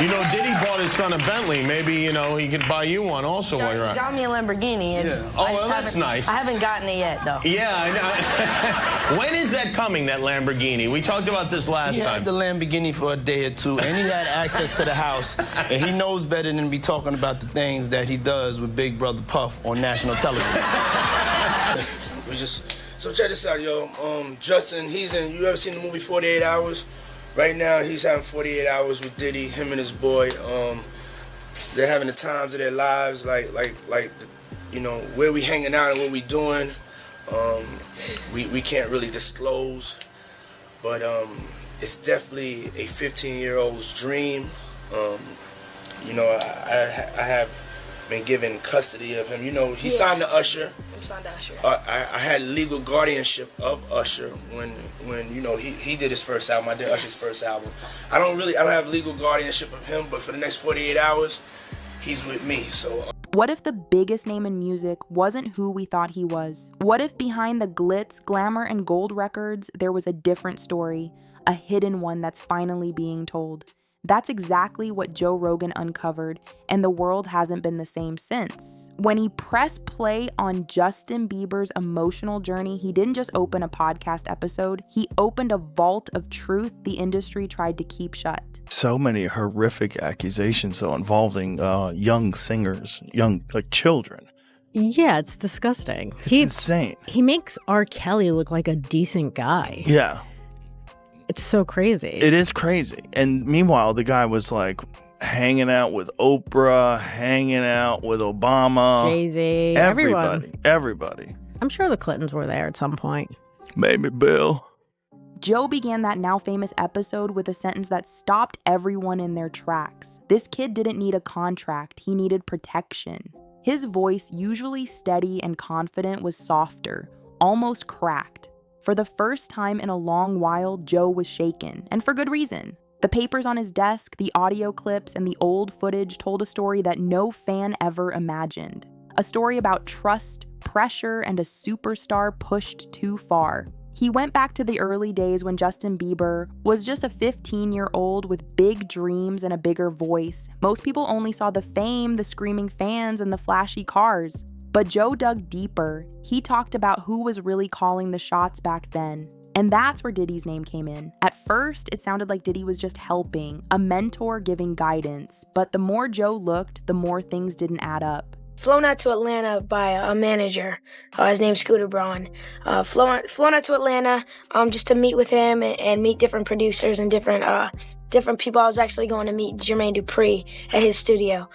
You know, Diddy bought his son a Bentley. Maybe, you know, he could buy you one also while you're He out. got me a Lamborghini. It's, Oh, well, that's nice. I haven't gotten it yet, though. Yeah, I know. When is that coming, that Lamborghini? We talked about this last He time. had the Lamborghini for a day or two, and he had access to the house, and he knows better than to be talking about the things that he does with Big Brother Puff on national television. So check this out, yo. Justin, you ever seen the movie 48 Hours? Right now, he's having 48 hours with Diddy, him and his boy. They're having the times of their lives, like, you know, where we hanging out and what we doing. We can't really disclose, but it's definitely a 15-year-old's dream. You know, I have been given custody of him. You know, he signed to Usher. I'm signed to Usher. I had legal guardianship of Usher when you know he did his first album. I did Usher's first album. I don't have legal guardianship of him, but for the next 48 hours, he's with me. So. What if the biggest name in music wasn't who we thought he was? What if behind the glitz, glamour, and gold records, there was a different story, a hidden one that's finally being told? That's exactly what Joe Rogan uncovered, and the world hasn't been the same since. When he pressed play on Justin Bieber's emotional journey, he didn't just open a podcast episode, he opened a vault of truth the industry tried to keep shut. So many horrific accusations, though, involving young singers, like children. Yeah, it's disgusting. It's insane. He makes R. Kelly look like a decent guy. Yeah. It's so crazy. It is crazy. And meanwhile, the guy was like hanging out with Oprah, hanging out with Obama. Jay-Z, everybody. I'm sure the Clintons were there at some point. Maybe Bill. Joe began that now famous episode with a sentence that stopped everyone in their tracks. This kid didn't need a contract, he needed protection. His voice, usually steady and confident, was softer, almost cracked. For the first time in a long while, Joe was shaken, and for good reason. The papers on his desk, the audio clips, and the old footage told a story that no fan ever imagined. A story about trust, pressure, and a superstar pushed too far. He went back to the early days when Justin Bieber was just a 15-year-old with big dreams and a bigger voice. Most people only saw the fame, the screaming fans, and the flashy cars. But Joe dug deeper. He talked about who was really calling the shots back then. And that's where Diddy's name came in. At first, it sounded like Diddy was just helping, a mentor giving guidance. But the more Joe looked, the more things didn't add up. Flown out to Atlanta by a manager. His name's Scooter Braun. Flown out to Atlanta just to meet with him and meet different producers and different people. I was actually going to meet Jermaine Dupri at his studio.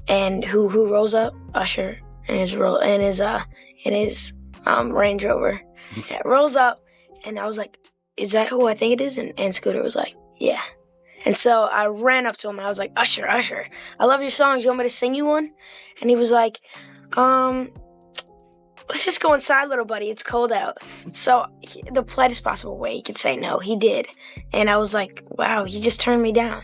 And who rolls up? Usher in his Range Rover. Yeah, rolls up, and I was like, "Is that who I think it is?" And Scooter was like, "Yeah." And so I ran up to him and I was like, Usher, I love your songs. You want me to sing you one? And he was like, let's just go inside, little buddy. It's cold out. So the politest possible way he could say no, he did. And I was like, wow, he just turned me down.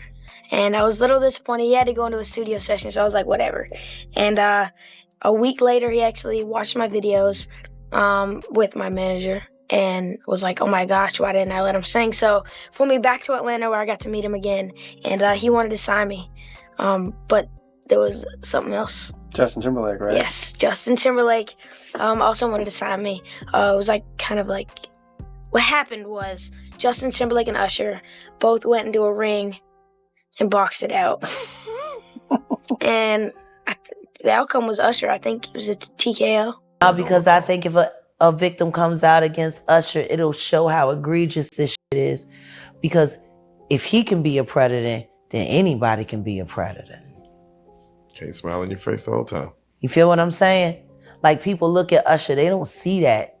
And I was a little disappointed. He had to go into a studio session, so I was like, whatever. And a week later, he actually watched my videos with my manager and was like, oh my gosh, why didn't I let him sing? So flew me back to Atlanta where I got to meet him again. And he wanted to sign me. But there was something else. Justin Timberlake, right? Yes, Justin Timberlake also wanted to sign me. It was like kind of like, what happened was Justin Timberlake and Usher both went into a ring and boxed it out. And the outcome was Usher. I think it was a TKO. Because I think if a victim comes out against Usher, it'll show how egregious this shit is. Because if he can be a predator, then anybody can be a predator. Can't smile in your face the whole time. You feel what I'm saying? Like, people look at Usher, they don't see that.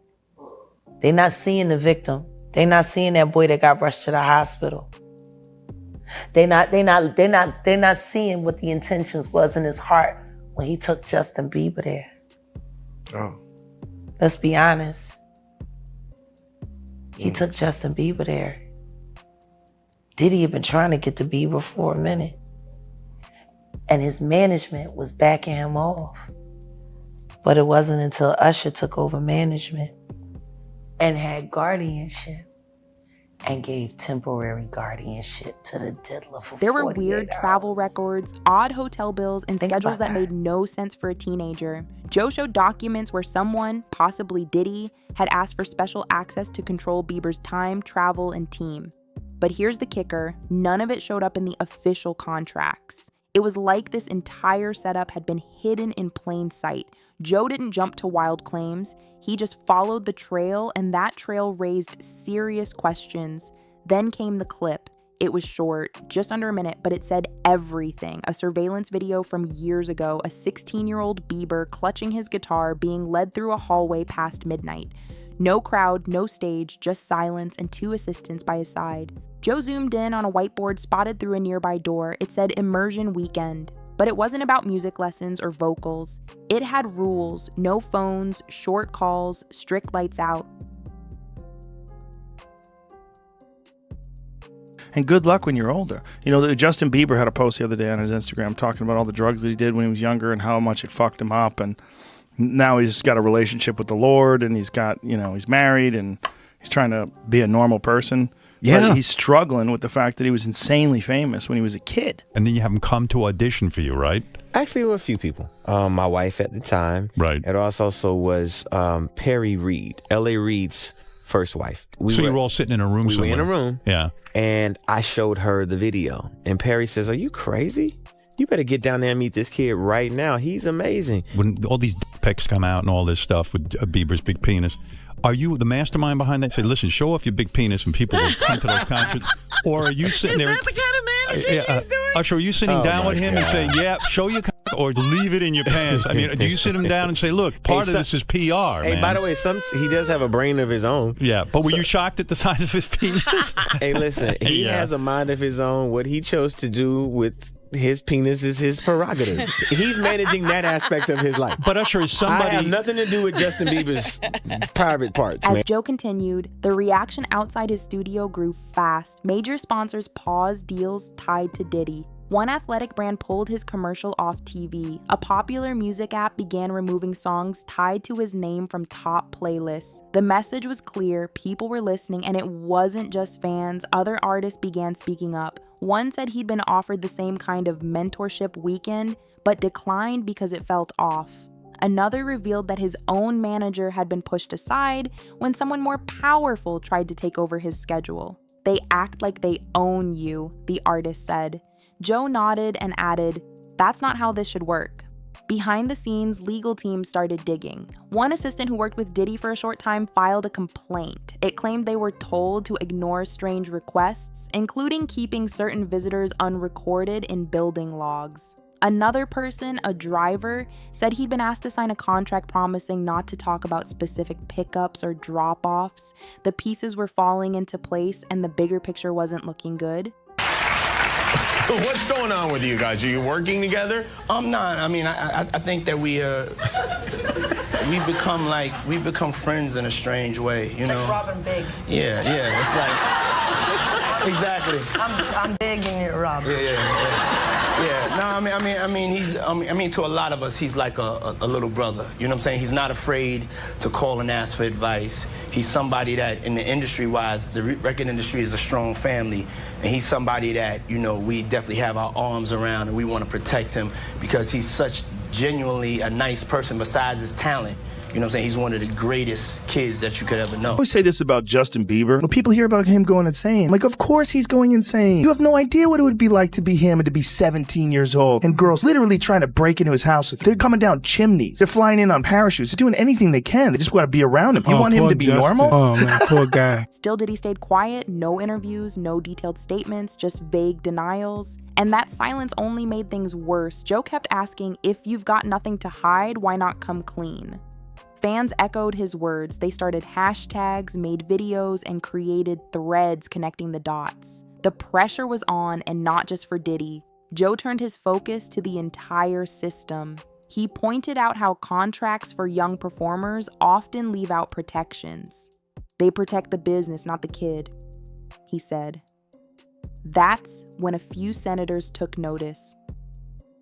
They're not seeing the victim. They're not seeing that boy that got rushed to the hospital. They're not seeing what the intentions was in his heart when he took Justin Bieber there. Oh. Let's be honest. He took Justin Bieber there. Diddy had been trying to get to Bieber for a minute. And his management was backing him off. But it wasn't until Usher took over management and had guardianship and gave temporary guardianship to the diddler for 48 There were weird travel hours. records, odd hotel bills, and Think schedules about that that. made no sense for a teenager. Joe showed documents where someone, possibly Diddy, had asked for special access to control Bieber's time, travel, and team. But here's the kicker, none of it showed up in the official contracts. It was like this entire setup had been hidden in plain sight. Joe didn't jump to wild claims. He just followed the trail, and that trail raised serious questions. Then came the clip. It was short, just under a minute, but it said everything. A surveillance video from years ago, a 16-year-old Bieber clutching his guitar, being led through a hallway past midnight. No crowd, no stage, just silence and 2 assistants by his side. Joe zoomed in on a whiteboard spotted through a nearby door. It said Immersion Weekend. But it wasn't about music lessons or vocals. It had rules, no phones, short calls, strict lights out. And good luck when you're older. You know, Justin Bieber had a post the other day on his Instagram talking about all the drugs that he did when he was younger and how much it fucked him up. And now he's got a relationship with the Lord, and he's got, you know, he's married, and he's trying to be a normal person. Yeah. But he's struggling with the fact that he was insanely famous when he was a kid. And then you have him come to audition for you, right? Actually, with a few people. My wife at the time. Right. It also was Perry Reed, L.A. Reid's first wife. So you were all sitting in a room We somewhere. were in a room. Yeah. And I showed her the video. And Perry says, "Are you crazy? You better get down there and meet this kid right now. He's amazing." When all these pics come out and all this stuff with Bieber's big penis, are you the mastermind behind that? Say, listen, show off your big penis and people will come to those concerts. Or are you sitting there? Is that the kind of manager he's doing? Usher, are you sitting down with him and saying, yeah, show your cock, or leave it in your pants? I mean, do you sit him down and say, look, part of this is PR, Hey, man. by the way, he does have a brain of his own. Yeah, but were you shocked at the size of his penis? Hey, listen, he has a mind of his own. What he chose to do with his penis is his prerogative. He's managing that aspect of his life. But Usher is somebody... I have nothing to do with Justin Bieber's private parts, As man. Joe continued, the reaction outside his studio grew fast. Major sponsors paused deals tied to Diddy. One athletic brand pulled his commercial off TV. A popular music app began removing songs tied to his name from top playlists. The message was clear, people were listening, and it wasn't just fans. Other artists began speaking up. One said he'd been offered the same kind of mentorship weekend, but declined because it felt off. Another revealed that his own manager had been pushed aside when someone more powerful tried to take over his schedule. They act like they own you, the artist said. Joe nodded and added, "That's not how this should work." Behind the scenes, legal teams started digging. One assistant who worked with Diddy for a short time filed a complaint. It claimed they were told to ignore strange requests, including keeping certain visitors unrecorded in building logs. Another person, a driver, said he'd been asked to sign a contract promising not to talk about specific pickups or drop-offs. The pieces were falling into place and the bigger picture wasn't looking good. What's going on with you guys? Are you working together? I'm not. I mean, I think that we've become friends in a strange way, you know. Like Robin Big. Yeah. It's like exactly. I'm big and you're Robin. Yeah. No, I mean, to a lot of us, he's like a little brother. You know what I'm saying? He's not afraid to call and ask for advice. He's somebody that, in the industry-wise, the record industry is a strong family, and he's somebody that, you know, we definitely have our arms around, and we want to protect him because he's such genuinely a nice person besides his talent. You know what I'm saying? He's one of the greatest kids that you could ever know. I always say this about Justin Bieber. When people hear about him going insane, I'm like, of course he's going insane. You have no idea what it would be like to be him and to be 17 years old. And girls literally trying to break into his house. They're coming down chimneys. They're flying in on parachutes. They're doing anything they can. They just want to be around him. You want him to be normal? Oh, man, poor guy. Still, Diddy stayed quiet, no interviews, no detailed statements, just vague denials. And that silence only made things worse. Joe kept asking, if you've got nothing to hide, why not come clean? Fans echoed his words. They started hashtags, made videos, and created threads connecting the dots. The pressure was on, and not just for Diddy. Joe turned his focus to the entire system. He pointed out how contracts for young performers often leave out protections. They protect the business, not the kid, he said. That's when a few senators took notice.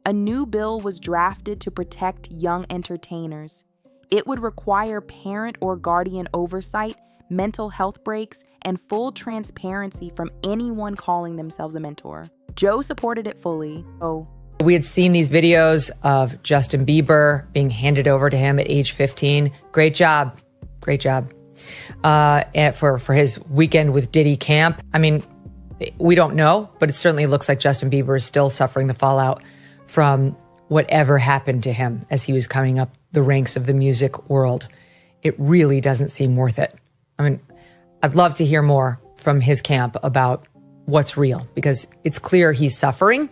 A new bill was drafted to protect young entertainers. It would require parent or guardian oversight, mental health breaks, and full transparency from anyone calling themselves a mentor. Joe supported it fully. We had seen these videos of Justin Bieber being handed over to him at age 15. Great job. Great job. And for his weekend with Diddy camp. I mean, we don't know, but it certainly looks like Justin Bieber is still suffering the fallout from whatever happened to him as he was coming up the ranks of the music world. It really doesn't seem worth it. I mean, I'd love to hear more from his camp about what's real, because it's clear he's suffering.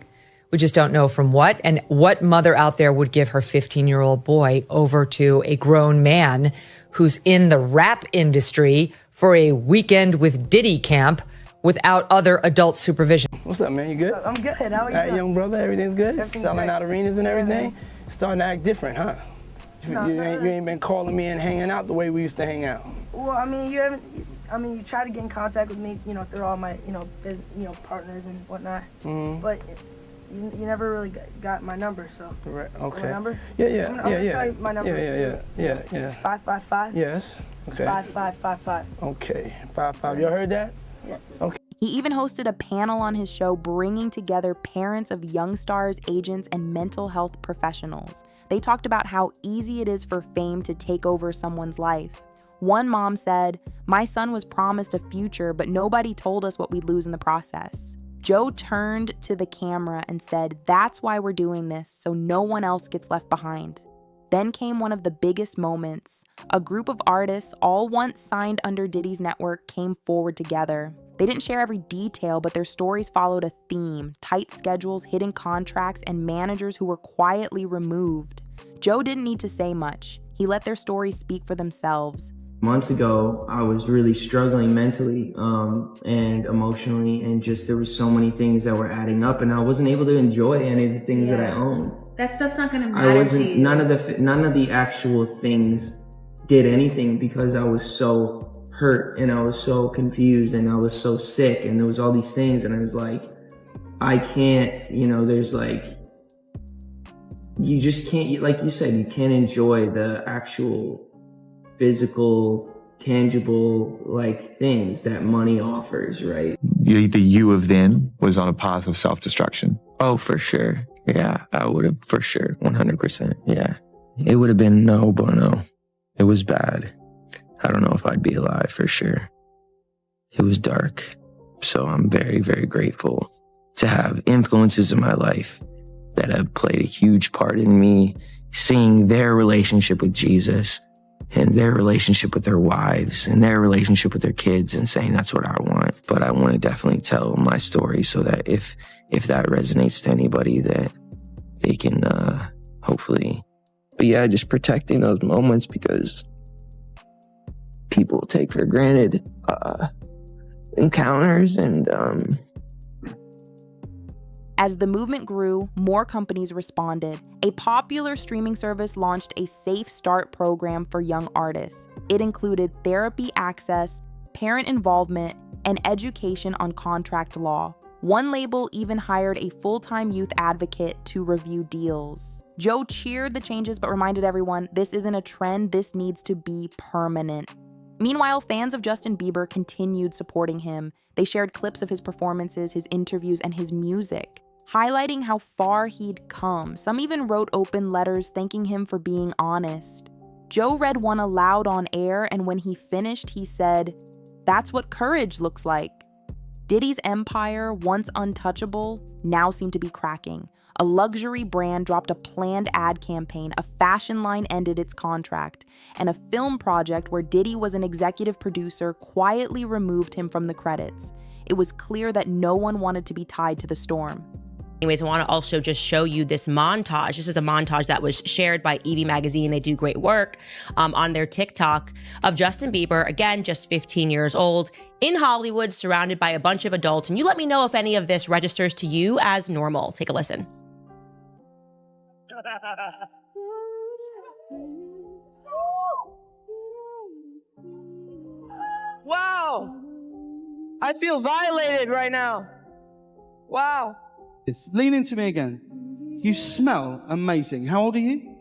We just don't know from what. And what mother out there would give her 15-year-old boy over to a grown man who's in the rap industry for a weekend with Diddy camp without other adult supervision? What's up, man? You good? I'm good. How are you? All right, young brother, everything's good? Everything's Selling great. out arenas and everything? Yeah, Starting to act different, huh? You ain't been calling me and hanging out the way we used to hang out. Well, I mean, you try to get in contact with me, through all my, partners and whatnot. Mm-hmm. But you never really got my number, so. Right, okay. My number? Yeah. I'm gonna tell you my number. Yeah. It's 555. Yes. Okay. 5555. Okay. 55. You heard that? Yeah. Okay. He even hosted a panel on his show bringing together parents of young stars, agents, and mental health professionals. They talked about how easy it is for fame to take over someone's life. One mom said, "My son was promised a future, but nobody told us what we'd lose in the process." Joe turned to the camera and said, "That's why we're doing this, so no one else gets left behind." Then came one of the biggest moments. A group of artists, all once signed under Diddy's network, came forward together. They didn't share every detail, but their stories followed a theme: tight schedules, hidden contracts, and managers who were quietly removed. Joe didn't need to say much. He let their stories speak for themselves. Months ago, I was really struggling mentally and emotionally, and just there were so many things that were adding up, and I wasn't able to enjoy any of the things that I own. That stuff's not gonna matter to you. None of the actual things did anything because I was so hurt and I was so confused and I was so sick and there was all these things, and I was like, I can't, there's like, you just can't, like you said, you can't enjoy the actual physical, tangible, like things that money offers, right? The you of then was on a path of self-destruction. Oh, for sure. Yeah, I would have, for sure, 100%. Yeah. It would have been no bueno. It was bad. I don't know if I'd be alive, for sure. It was dark. So I'm very, very grateful to have influences in my life that have played a huge part in me seeing their relationship with Jesus and their relationship with their wives and their relationship with their kids and saying that's what I want. But I want to definitely tell my story so that if that resonates to anybody, that they can hopefully, but yeah, just protecting those moments because people take for granted encounters and As the movement grew, more companies responded. A popular streaming service launched a Safe Start program for young artists. It included therapy access, parent involvement, and education on contract law. One label even hired a full-time youth advocate to review deals. Joe cheered the changes but reminded everyone, this isn't a trend, this needs to be permanent. Meanwhile, fans of Justin Bieber continued supporting him. They shared clips of his performances, his interviews, and his music, highlighting how far he'd come. Some even wrote open letters thanking him for being honest. Joe read one aloud on air, and when he finished, he said, "That's what courage looks like." Diddy's empire, once untouchable, now seemed to be cracking. A luxury brand dropped a planned ad campaign, a fashion line ended its contract, and a film project where Diddy was an executive producer quietly removed him from the credits. It was clear that no one wanted to be tied to the storm. Anyways, I want to also just show you this montage. This is a montage that was shared by Evie Magazine. They do great work on their TikTok of Justin Bieber, again, just 15 years old, in Hollywood, surrounded by a bunch of adults. And you let me know if any of this registers to you as normal. Take a listen. Wow. I feel violated right now. Wow. Lean into me again. You smell amazing. How old are you?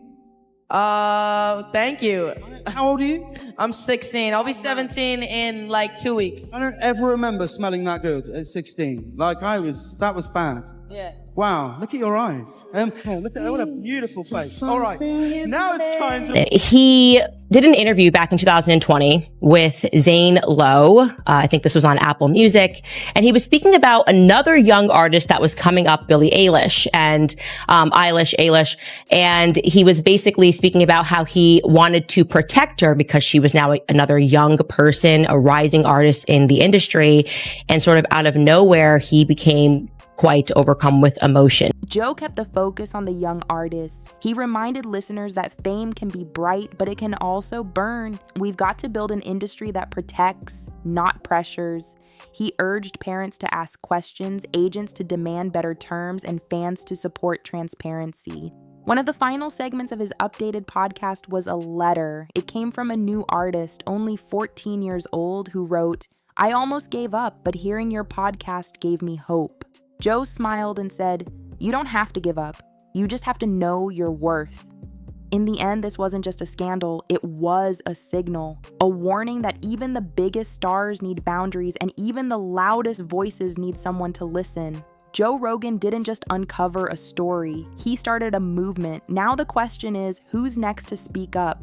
Thank you. How old are you? I'm 16. I'll be 17 in like 2 weeks. I don't ever remember smelling that good at 16. Like that was bad. Yeah. Wow, look at your eyes. Look at what a beautiful face. All right, now it's time to... He did an interview back in 2020 with Zane Lowe. I think this was on Apple Music. And he was speaking about another young artist that was coming up, Billie Eilish, and Eilish. And he was basically speaking about how he wanted to protect her because she was now another young person, a rising artist in the industry. And sort of out of nowhere, he became quite overcome with emotion. Joe kept the focus on the young artists. He reminded listeners that fame can be bright, but it can also burn. We've got to build an industry that protects, not pressures. He urged parents to ask questions, agents to demand better terms, and fans to support transparency. One of the final segments of his updated podcast was a letter. It came from a new artist, only 14 years old, who wrote, "I almost gave up, but hearing your podcast gave me hope." Joe smiled and said, "You don't have to give up. You just have to know your worth." In the end, this wasn't just a scandal, it was a signal, a warning that even the biggest stars need boundaries and even the loudest voices need someone to listen. Joe Rogan didn't just uncover a story, he started a movement. Now the question is, who's next to speak up?